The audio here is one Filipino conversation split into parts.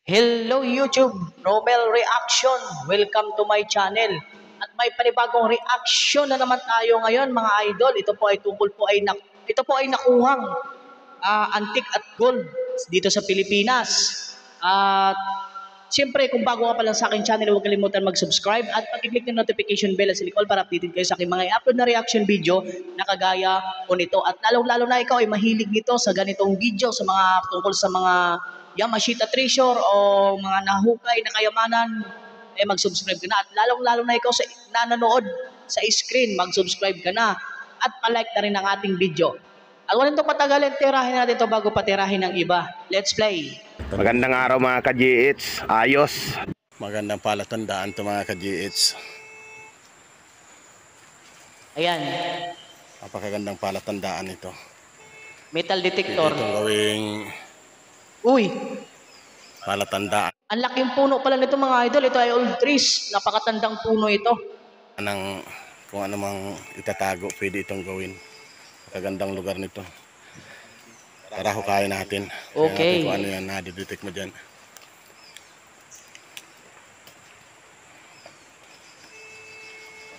Hello YouTube, Romel Reaction. Welcome to my channel. At may panibagong reaction na naman tayo ngayon mga idol. Ito po ay nakuhang antique at gold dito sa Pilipinas. At siyempre kung bago ka pa lang sa aking channel, huwag kalimutan mag-subscribe at pag-click ng notification bell at silikol para updated kayo sa aking mga i-upload na reaction video na kagaya po nito. At lalong-lalo na ikaw ay mahilig nito sa ganitong video, sa mga tungkol sa mga Yamashita Treasure o mga nahukay na kayamanan, mag-subscribe ka na. At lalong-lalo na ikaw sa nanonood sa screen, mag-subscribe ka na. At palike na rin ang ating video. Ang walang ito patagalin, tirahin natin ito bago patirahin ng iba. Let's play! Magandang araw mga ka-GH. Ayos. Magandang palatandaan to mga ka-GH. Ayan, Napakagandang palatandaan ito. metal detector. Itong gawing Uy, palatandaan ang laking puno pala nito mga idol. Ito ay old trees. Napakatandang puno ito. ng kung ano mang itatago, pwede itong gawin. Napakagandang lugar nito. Tara, hukayin natin. Okay. Kung ano yan, na-detect mo dyan.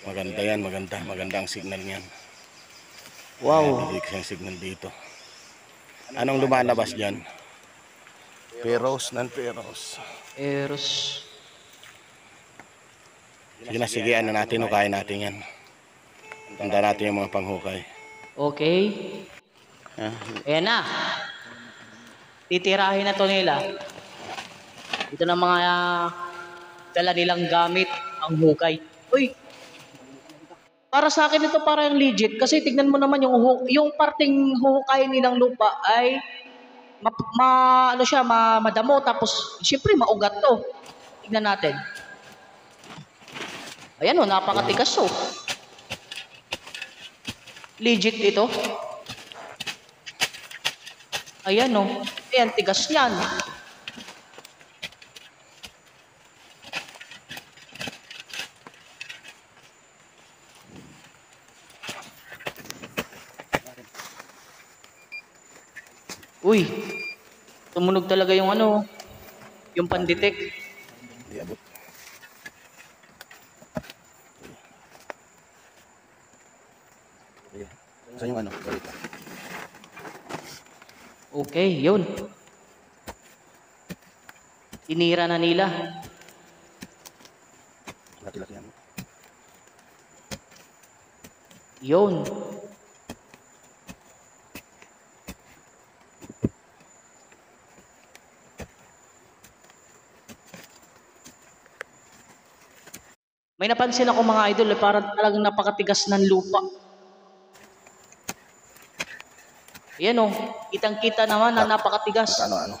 Maganda yan, maganda. Maganda ang signal niyan. Wow. Hindi siyang signal dito. Anong lumalabas dyan? Peros, non-peros. Eros. Sige na, sige, ano natin, hukayin natin yan. Tanda natin yung mga panghukay. Okay. Ayan na. Titirahin na to nila. Ito na mga dala nilang gamit, ang hukay. Uy, para sa akin ito parang legit kasi tignan mo naman yung parting huhukayin nilang lupa ay madamo tapos siyempre maugat to. Tignan natin. Ayan oh, napakatigas oh. Legit ito. Ayan oh. Ayan, tigas niyan. Uy, tumunog talaga yung yung pandetect. Hindi abot. Saan yung balita? Okay, yun. Tinira na nila. Laki-laki yan. Yun. May napansin ako mga idol, parang talagang napakatigas ng lupa. Ayan o, kitang-kita naman na napakatigas. Ano?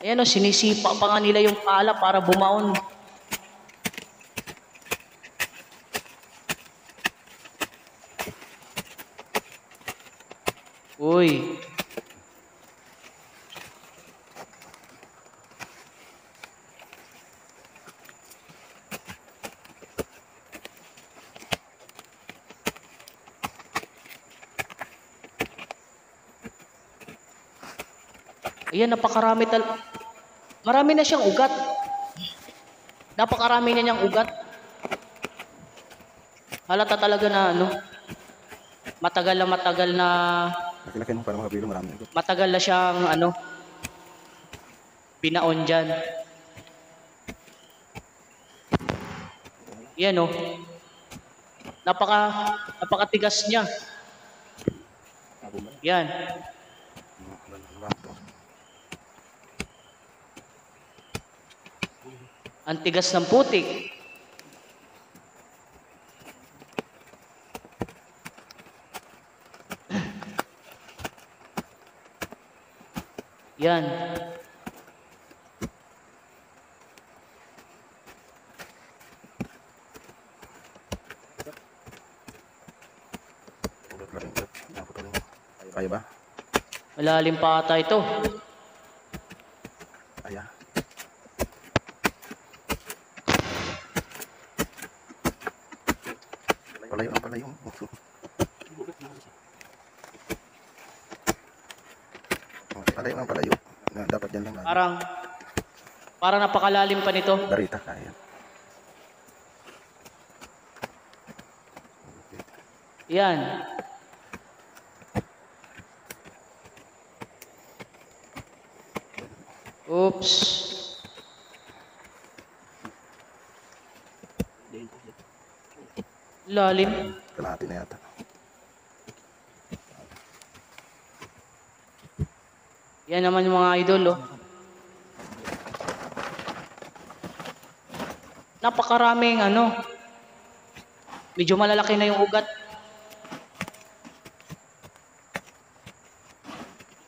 Ayan o, sinisipa pa nga nila yung pala para bumaon. Uy. Ayan, marami na siyang ugat. Napakarami na niyang ugat. Halata talaga na matagal na Laki-laki mo para makabilo, marami ito. matagal na siyang binaon dyan. Yan o. Napakatigas niya. Yan. Ang tigas ng putik. Yan. Kaya ba? Malalim pa ata ito. Kaya. Palayo. Palayo. Parang palayo. Na, dapat yan lang. Parang napakalalim pa nito. Barita kaya. Yan. Oops. Lalim. Kalahati na yata. Yan naman yung mga idol, oh. Napakaraming ano. Medyo malalaki na yung ugat.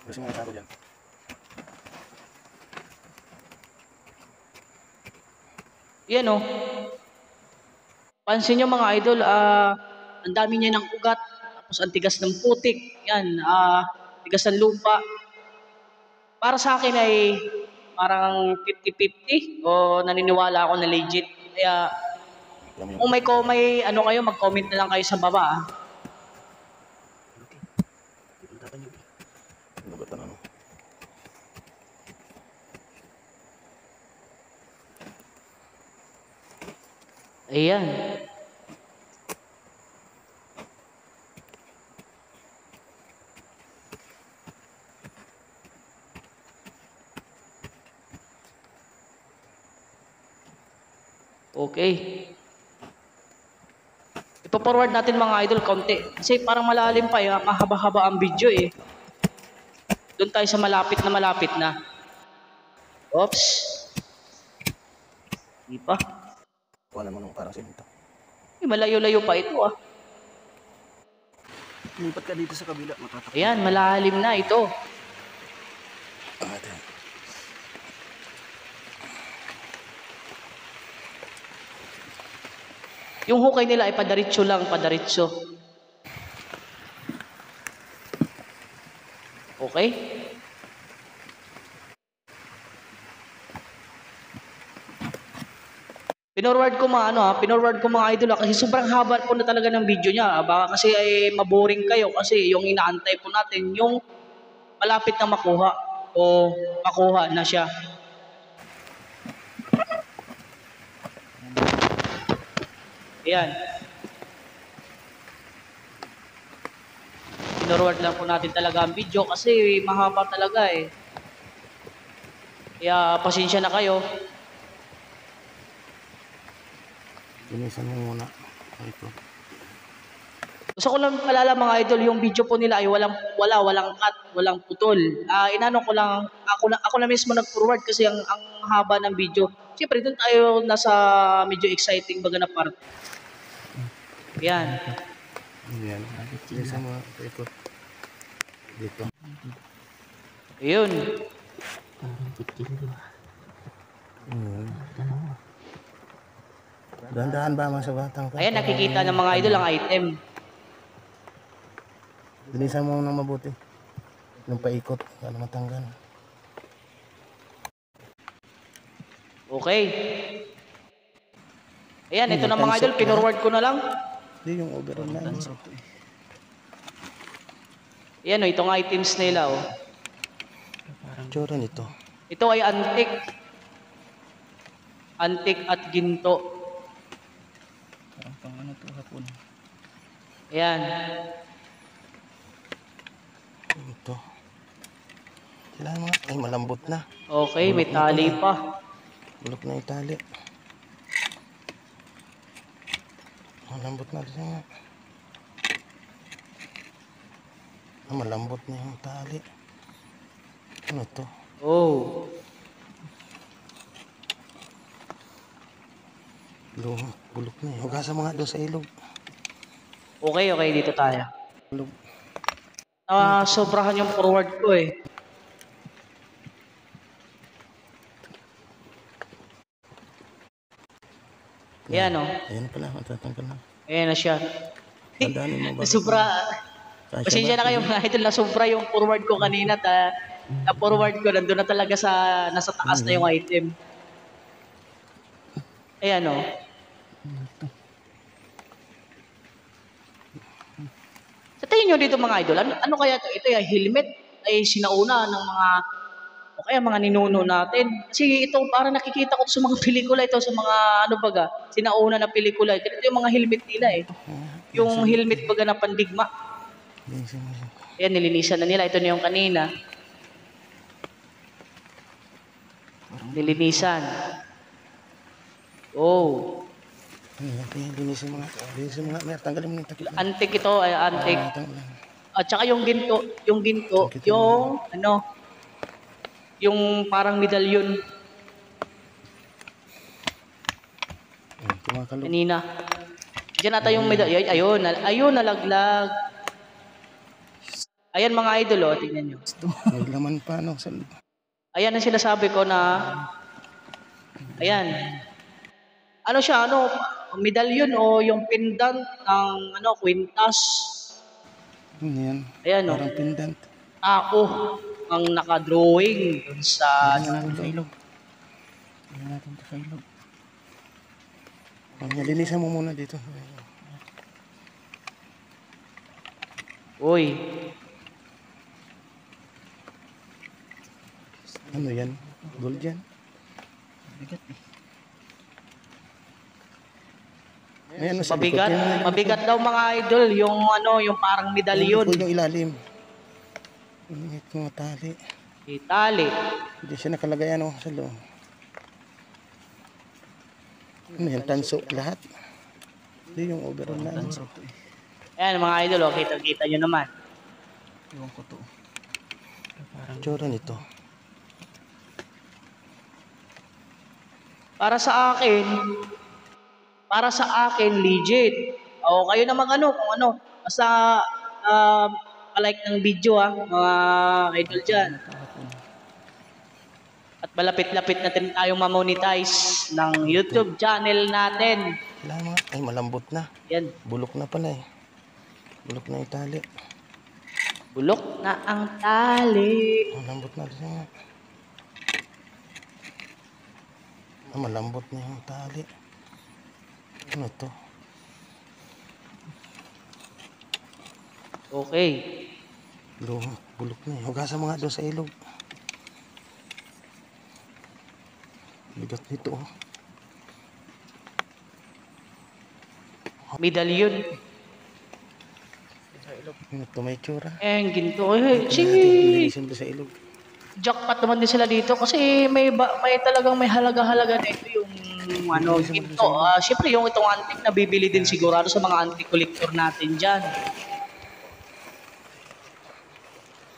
Kasi mga tao dyan. Yan, oh. Pansin nyo mga idol, ang dami niya ng ugat. Tapos ang tigas ng putik. Yan, tigas ng lupa. Para sa akin ay parang 50-50 o naniniwala ako na legit. Kaya kung may ano kayo, mag-comment na lang kayo sa baba. Ayan. Okay. Ipo-forward natin mga idol konti. Kasi parang malalim pa, mahaba-haba ang video eh. Doon tayo sa malapit na. Oops. Hindi pa. Wala naman ng parang simento. Malayo-layo pa ito ah. Lipat ka dito sa kabila, matatak. Ayan, malalim na ito. Yung hukay nila ay padaritso lang, padaritso. Okay? Pinorward ko mga idol kasi sobrang haba po na talaga ng video niya. Baka kasi ay maboring kayo kasi yung inaantay po natin yung malapit na makuha o makuha na siya. Ayan. Pinorward lang po natin talaga ang video kasi mahaba talaga eh. Kaya pasensya na kayo. Linisan mo muna. Ito. Gusto ko lang palala mga idol, yung video po nila ay walang cut, walang putol. Inano ko lang, ako na mismo nag-forward kasi ang haba ng video. Siyempre doon tayo nasa medyo exciting baga na part. Yan. Ayan. Linisan mo. Ito. Dito. Ayun. Dahan-dahan ba mga sa batang ka? Ayan, nakikita ng mga idol ang item. Linisan mo nang mabuti. Nung paikot, para matanggal. Okay. Ayan, ito na mga idol, pinorward ko na lang. Hindi yung overall na. Ayan o, itong items nila o. Tsura nito. Ito ay antique. Antique at ginto. Parang pang ano to hapon. Ayan. Ito. Kailangan mo. Ay, malambot na. Okay, may tali pa. Bulok na yung tali. Malambot na rin. Malambot na yung tali. Ano to? Oh. Bulok na eh. Hugasan mo nga doon sa ilog. Okay, dito tayo. Bulok. Sobrahan yung forward ko eh. Ayan o. Ayan pala, matatanggal na. Ayan na siya. Tandaanin mo ba? Sobra. Pasensya na kayo mga idol, nasobra yung forward ko kanina. Na-forward ko, nandun na talaga nasa taas na yung item. Ayan o. Sa tingin nyo dito mga idol, ano kaya ito? Ito yung helmet ay sinauna ng mga O kaya mga ninuno natin. Kasi ito, parang nakikita ko to sa mga pelikula, ito sa mga, ano baga, sinauna na pelikula. Ito yung mga helmet nila eh. Yung helmet baga na pandigma. Ayan, nilinisan na nila. Ito na yung kanina. Nilinisan. Oh. Linisin mga, may tanggalin mo yung takip. Antik ito, ay antik. Tanggalin. At saka yung ginto, yung ano, yung parang medalyon Kumakalog. kanina. Diyan ata yung medalyon. Ayun, nalaglag. Ayan mga idol, oh, tingnan nyo. May laman pa, no? Sa... Ayan ang sinasabi ko na, ayan. Ano siya, ano, medalyon o yung pendant ng, ano, kwintas. Ano yan? Ayan, oh. Parang pendant. Tao ang nakadrawing dun sa, Sa ilog. Tingnan natin ito sa ilog. Linisan mo muna dito. uy, Ano yan? Gold yan? Bigat eh. Ayan, sa likod. mabigat, Tingnan mo. mabigat daw mga idol, yung ano, yung parang medalyon. Yung ilalim. Ito mga tali. Itali. Hindi siya nakalagay ano sa loob. Ano yan? Tanso lahat? Hindi yung overall na. Ano. Tanso to eh. Ayan mga idol, oh, kita nyo naman. Iwan ko to. Tsura nito. Para sa akin, legit. O kayo naman ano, kung ano, basta like ng video mga idol dyan. At malapit-lapit na din tayong mamonetize ng YouTube channel natin. Wala mga. Ay malambot na. Yan, Bulok na pala eh. Bulok na yung tali. bulok na ang tali. Malambot na siya. Malambot na yung tali. Ano to? Okay. Bulok na eh. Hugasan mga doon sa ilog. Bigat nito oh. Medalyon. Ito may tsura. Ginto. Eh, Linisin doon sa ilog. jackpot naman din sila dito kasi may talagang may halaga-halaga na ito yung ano, ginto. Siyempre yung itong antique na bibili din sigurado sa mga antique collector natin dyan.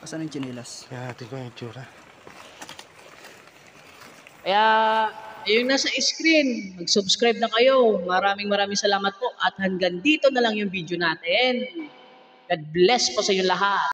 Asan yung chinelas? Kaya natin ko yung tsura. Kaya, ayun na sa screen. Mag-subscribe na kayo. Maraming salamat po. At hanggang dito na lang yung video natin. God bless po sa inyo lahat.